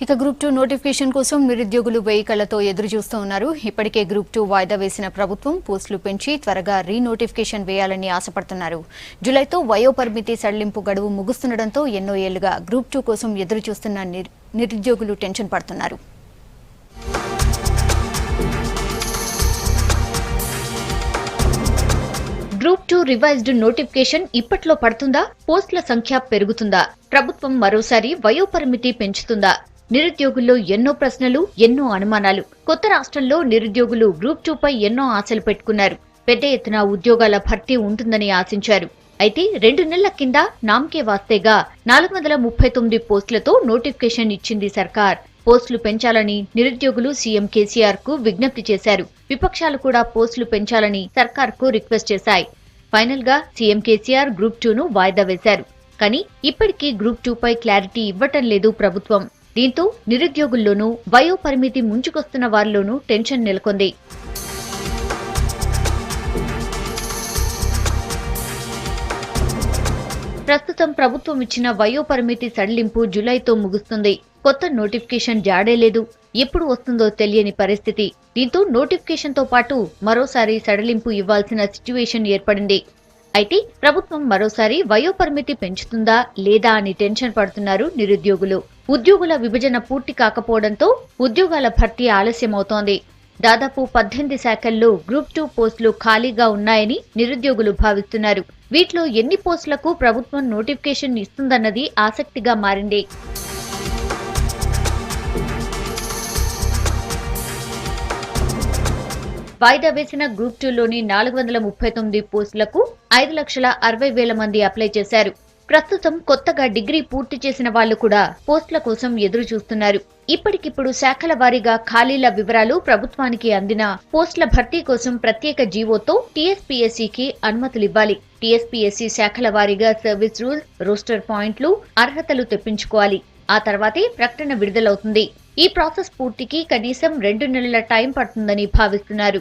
ఇక group 2 notification కోసం నిరుద్యోగులు వెయికళ్లతో ఎదురు చూస్తూ ఉన్నారు. ఇప్పటికే గ్రూప్ 2 వాయిదా వేసిన ప్రభుత్వం పోస్టులు పెంచి త్వరగా రీనోటిఫికేషన్ వేయాలని ఆశపడుతున్నారు. జూలైతో వయోపరిమితి సడలింపు గడువు ముగుస్తుండటంతో ఎన్నో ఏళ్లుగా గ్రూప్ 2 కోసం ఎదురు చూస్తున్న నిరుద్యోగులు టెన్షన్ పడుతున్నారు. గ్రూప్ 2 రివైజ్డ్ నోటిఫికేషన్ ఇప్పట్లో పడుతుందా? పోస్టుల సంఖ్య పెరుగుతుందా? ప్రభుత్వం మరోసారి వయోపరిమితి పెంచుతుందా? నిరుద్యోగుల్లో ఎన్నో ప్రశ్నలు, ఎన్నో అనుమానాలు. కొత్త రాష్ట్రంలో నిరుద్యోగులు గ్రూప్ 2 పై ఎన్నో ఆశలు పెట్టుకున్నారు. పెద్ద ఎత్తున ఉద్యోగాల భర్తీ ఉంటుందని ఆశించారు. అయితే 2 నెలల కింద నామకే వాస్తేగా 439 పోస్టులతో నోటిఫికేషన్ ఇచ్చింది సర్కార్. పోస్టులు పెంచాలని నిరుద్యోగులు సీఎం కేసీఆర్ కు విజ్ఞప్తి చేశారు. విపక్షాలు కూడా పోస్టులు పెంచాలని సర్కార్ కు రిక్వెస్ట్ చేశాయి. ఫైనల్ గా సీఎం కేసీఆర్ గ్రూప్ 2 ను వాయిదా వేశారు. కానీ ఇప్పటికీ గ్రూప్ 2 పై క్లారిటీ ఇవ్వటం లేదు ప్రభుత్వం. దీంతో నిరుద్యోగుల్లోనూ వయోపరిమితి ముంచుకొస్తున్న వారిలోనూ టెన్షన్ నెలకొంది. ప్రస్తుతం ప్రభుత్వం ఇచ్చిన వయోపరిమితి సడలింపు జూలైతో ముగుస్తుంది. కొత్త నోటిఫికేషన్ జాడే లేదు. ఎప్పుడు వస్తుందో తెలియని పరిస్థితి. దీంతో నోటిఫికేషన్ తో పాటు మరోసారి సడలింపు ఇవ్వాల్సిన సిచ్యువేషన్ ఏర్పడింది. అయితే ప్రభుత్వం మరోసారి వయోపరిమితి పెంచుతుందా లేదా అని టెన్షన్ పడుతున్నారు నిరుద్యోగులు. ఉద్యోగుల విభజన పూర్తి కాకపోవడంతో ఉద్యోగాల భర్తీ ఆలస్యమవుతోంది. దాదాపు 18 శాఖల్లో గ్రూప్ 2 పోస్టులు ఖాళీగా ఉన్నాయని నిరుద్యోగులు భావిస్తున్నారు. వీటిలో ఎన్ని పోస్టులకు ప్రభుత్వం నోటిఫికేషన్ ఇస్తుందన్నది ఆసక్తిగా మారింది. వాయిదా వేసిన గ్రూప్ 2లోని 439 పోస్టులకు 5,60,000 మంది అప్లై చేశారు. ప్రస్తుతం కొత్తగా డిగ్రీ పూర్తి చేసిన వాళ్లు కూడా పోస్టుల కోసం ఎదురు చూస్తున్నారు. ఇప్పటికిప్పుడు శాఖల వారీగా ఖాళీల వివరాలు ప్రభుత్వానికి అందినా పోస్టుల భర్తీ కోసం ప్రత్యేక జీవోతో టీఎస్పీఎస్సీకి అనుమతులివ్వాలి. టీఎస్పీఎస్సీ శాఖల వారీగా సర్వీస్ రూల్స్, రోస్టర్ పాయింట్లు, అర్హతలు తెప్పించుకోవాలి. ఆ తర్వాతే ప్రకటన విడుదలవుతుంది. ఈ ప్రాసెస్ పూర్తికి కనీసం 2 నెలల టైం పడుతుందని భావిస్తున్నారు.